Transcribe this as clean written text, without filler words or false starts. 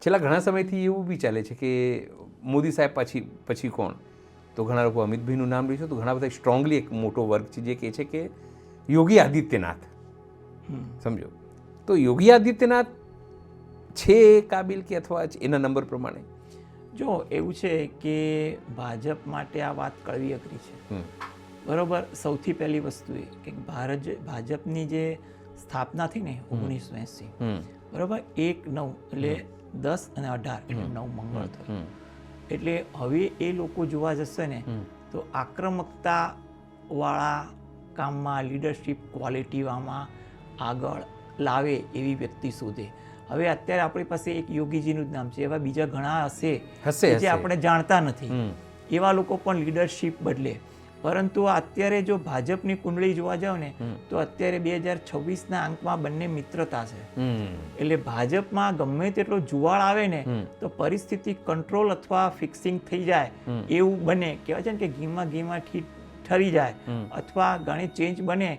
છેલ્લા ઘણા સમયથી એવું બી ચાલે છે કે મોદી સાહેબ પછી કોણ, તો ઘણા લોકો અમિતભાઈનું નામ લે છે, તો ઘણા બધા સ્ટ્રોંગલી એક મોટો વર્ગ છે જે કહે છે કે યોગી આદિત્યનાથ. સમજો તો યોગી આદિત્યનાથ છે કાબિલ કે અથવા એના નંબર પ્રમાણે? જો એવું છે કે ભાજપ માટે આ વાત કડવી અઘરી છે. બરોબર. સૌથી પહેલી વસ્તુ એ કે ભાજપની જે સ્થાપના થઈ ને 1980, બરોબર, 1/9 એટલે 10 અને 18 એટલે 9 મંગળ થયો. એટલે હવે એ લોકો જોવા જશે ને તો આક્રમકતા વાળા કામમાં, લીડરશિપ ક્વોલિટીમાં આગળ લાવે એવી વ્યક્તિ શોધે. હવે અત્યારે આપણી પાસે એક યોગીજીનું જ નામ છે, એવા બીજા ઘણા હશે જે આપણે જાણતા નથી. એવા લોકો પણ લીડરશિપ બદલે. પરંતુ અત્યારે જો ભાજપની કુંડળી જોવા જાવ ને તો અત્યારે 2026ના અંકમાં બંને મિત્રતા છે. એટલે ભાજપમાં ગમે તેટલો જુવાળ આવે ને તો પરિસ્થિતિ કંટ્રોલ અથવા ફિક્સિંગ થઈ જાય એવું બને. કહેવાય છે ને કે ઘીમાં ઠરી જાય અથવા ઘણી ચેન્જ બને